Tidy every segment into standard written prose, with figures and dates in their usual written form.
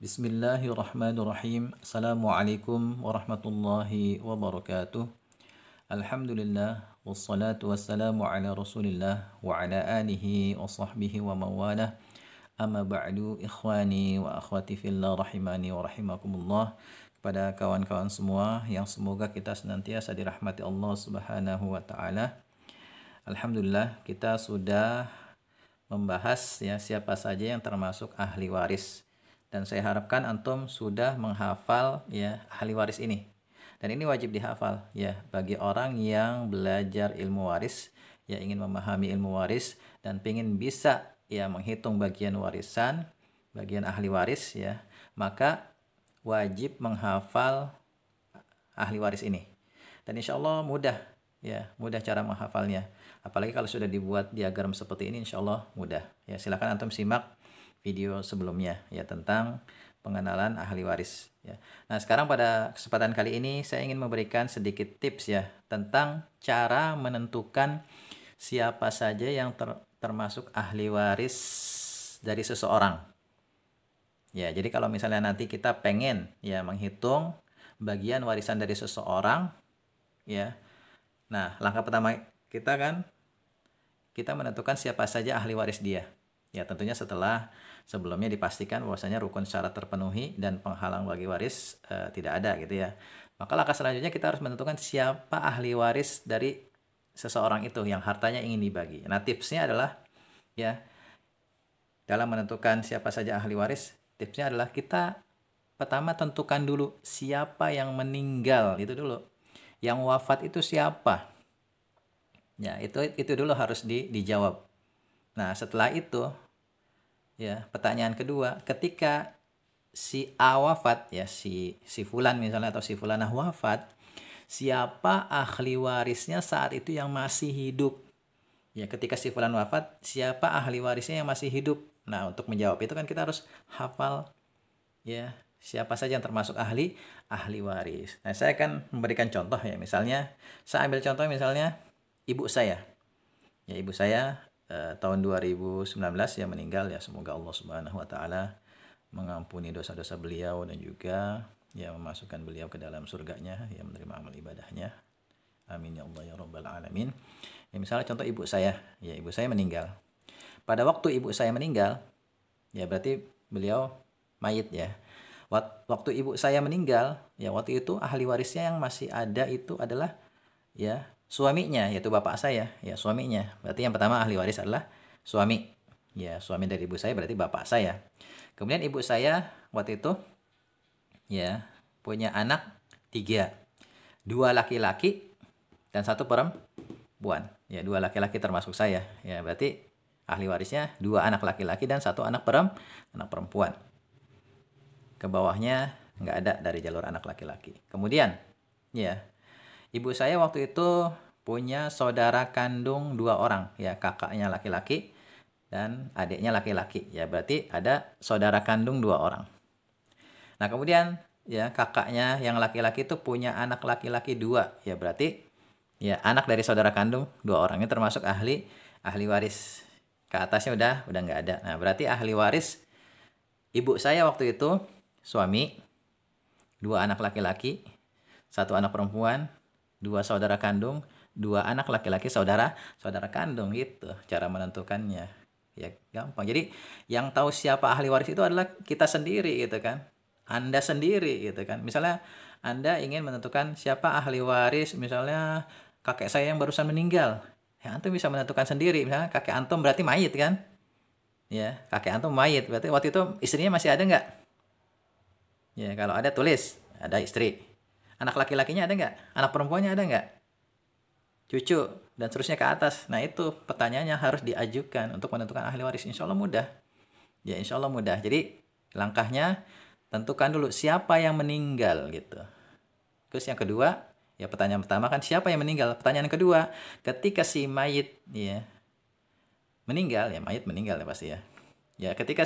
Bismillahirrahmanirrahim. Assalamualaikum warahmatullahi wabarakatuh. Alhamdulillah wassalatu wassalamu ala Rasulillah wa ala alihi wa sahbihi wa mawalah. Amma ba'du, ikhwani wa akhwati fillah rahimani wa rahimakumullah. Kepada kawan-kawan semua yang semoga kita senantiasa dirahmati Allah Subhanahu wa taala. Alhamdulillah kita sudah membahas ya siapa saja yang termasuk ahli waris. Dan saya harapkan antum sudah menghafal ya ahli waris ini. Dan ini wajib dihafal ya bagi orang yang belajar ilmu waris, ya ingin memahami ilmu waris dan ingin bisa ya menghitung bagian warisan, bagian ahli waris ya, maka wajib menghafal ahli waris ini. Dan insya Allah mudah ya, mudah cara menghafalnya. Apalagi kalau sudah dibuat diagram seperti ini, insya Allah mudah. Ya silakan antum simak video sebelumnya ya tentang pengenalan ahli waris ya. Nah, sekarang pada kesempatan kali ini saya ingin memberikan sedikit tips ya tentang cara menentukan siapa saja yang termasuk ahli waris dari seseorang. Ya, jadi kalau misalnya nanti kita pengen ya menghitung bagian warisan dari seseorang ya. Nah, langkah pertama kita menentukan siapa saja ahli waris dia. Ya, tentunya setelah sebelumnya dipastikan bahwasanya rukun syarat terpenuhi dan penghalang bagi waris tidak ada gitu ya. Maka langkah selanjutnya kita harus menentukan siapa ahli waris dari seseorang itu yang hartanya ingin dibagi. Nah, tipsnya adalah ya dalam menentukan siapa saja ahli waris, tipsnya adalah kita pertama tentukan dulu siapa yang meninggal itu dulu. Yang wafat itu siapa? Ya, itu dulu harus dijawab. Nah, setelah itu ya, pertanyaan kedua, ketika si A wafat ya, si fulan misalnya atau si fulanah wafat, siapa ahli warisnya saat itu yang masih hidup? Ya, ketika si fulan wafat, siapa ahli warisnya yang masih hidup? Nah, untuk menjawab itu kan kita harus hafal ya, siapa saja yang termasuk ahli waris. Nah, saya akan memberikan contoh ya. Misalnya, saya ambil contoh misalnya ibu saya. Ya, ibu saya tahun 2019 ya meninggal ya, semoga Allah Subhanahu wa taala mengampuni dosa-dosa beliau dan juga ya memasukkan beliau ke dalam surganya ya, menerima amal ibadahnya. Amin ya Allah ya rabbal alamin. Ya, misalnya contoh ibu saya, ya ibu saya meninggal. Pada waktu ibu saya meninggal, ya berarti beliau mayit ya. Waktu ibu saya meninggal, ya waktu itu ahli warisnya yang masih ada itu adalah ya suaminya, yaitu bapak saya, ya suaminya. Berarti yang pertama ahli waris adalah suami. Ya, suami dari ibu saya berarti bapak saya. Kemudian ibu saya waktu itu ya punya anak 3. 2 laki-laki dan 1 perempuan. Ya, 2 laki-laki termasuk saya. Ya, berarti ahli warisnya 2 anak laki-laki dan 1 anak perempuan. Ke bawahnya nggak ada dari jalur anak laki-laki. Kemudian ya ibu saya waktu itu punya saudara kandung 2 orang, ya kakaknya laki-laki dan adiknya laki-laki. Ya berarti ada saudara kandung 2 orang. Nah, kemudian ya kakaknya yang laki-laki itu punya anak laki-laki 2. Ya berarti ya anak dari saudara kandung 2 orang ini termasuk ahli waris. Ke atasnya udah nggak ada. Nah, berarti ahli waris ibu saya waktu itu suami, 2 anak laki-laki, 1 anak perempuan, 2 saudara kandung, 2 anak laki-laki saudara kandung gitu cara menentukannya. Ya gampang. Jadi yang tahu siapa ahli waris itu adalah kita sendiri gitu kan. Anda sendiri gitu kan. Misalnya Anda ingin menentukan siapa ahli waris, misalnya kakek saya yang barusan meninggal. Ya antum bisa menentukan sendiri. Misalnya kakek antum berarti mayit kan. Ya, kakek antum mayit. Berarti waktu itu istrinya masih ada nggak? Ya, kalau ada tulis, ada istri. Anak laki-lakinya ada nggak? Anak perempuannya ada nggak? Cucu, dan seterusnya ke atas. Nah, itu pertanyaannya harus diajukan untuk menentukan ahli waris. Insya Allah mudah. Ya, insya Allah mudah. Jadi, langkahnya tentukan dulu siapa yang meninggal gitu. Terus yang kedua, ya pertanyaan pertama kan siapa yang meninggal? Pertanyaan kedua, ketika si mayit ya meninggal, ya mayit meninggal ya pasti ya. Ya, ketika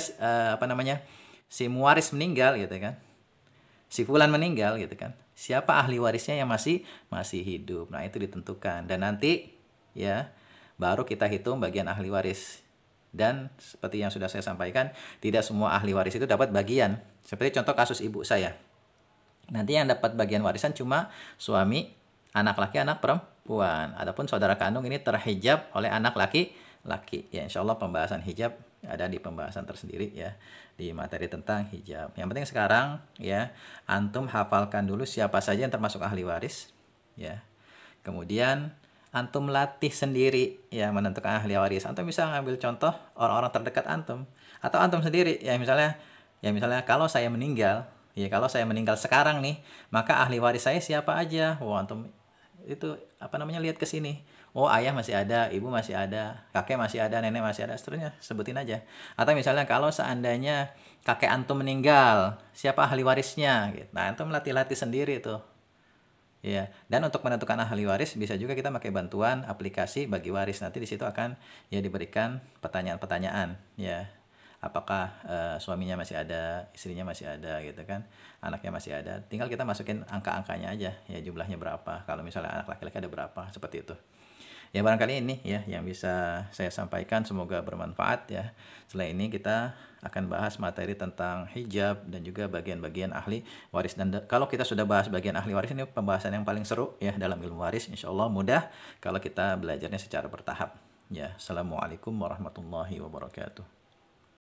si muwaris meninggal gitu kan. Si fulan meninggal gitu kan. Siapa ahli warisnya yang masih hidup. Nah, itu ditentukan dan nanti ya baru kita hitung bagian ahli waris. Dan seperti yang sudah saya sampaikan, tidak semua ahli waris itu dapat bagian. Seperti contoh kasus ibu saya. Nanti yang dapat bagian warisan cuma suami, anak laki, anak perempuan. Adapun saudara kandung ini terhijab oleh anak laki-laki. Ya, insya Allah pembahasan hijab ada di pembahasan tersendiri ya, di materi tentang hijab. Yang penting sekarang ya, antum hafalkan dulu siapa saja yang termasuk ahli waris ya. Kemudian antum latih sendiri ya menentukan ahli waris. Antum bisa ngambil contoh orang-orang terdekat antum atau antum sendiri ya misalnya kalau saya meninggal, ya kalau saya meninggal sekarang nih, maka ahli waris saya siapa aja? Wah, antum itu apa namanya, lihat ke sini. Oh, ayah masih ada, ibu masih ada, kakek masih ada, nenek masih ada, seterusnya sebutin aja. Atau misalnya kalau seandainya kakek antum meninggal, siapa ahli warisnya gitu. Nah, antum latih-latih sendiri tuh. Ya, dan untuk menentukan ahli waris bisa juga kita pakai bantuan aplikasi bagi waris. Nanti di situ akan ya diberikan pertanyaan-pertanyaan ya. Apakah suaminya masih ada, istrinya masih ada gitu kan, anaknya masih ada. Tinggal kita masukin angka-angkanya aja ya, jumlahnya berapa. Kalau misalnya anak laki-laki ada berapa, seperti itu. Ya barangkali ini ya yang bisa saya sampaikan, semoga bermanfaat ya. Setelah ini kita akan bahas materi tentang hijab dan juga bagian-bagian ahli waris. Dan kalau kita sudah bahas bagian ahli waris, ini pembahasan yang paling seru ya dalam ilmu waris. Insya Allah mudah kalau kita belajarnya secara bertahap. Ya, Assalamualaikum warahmatullahi wabarakatuh.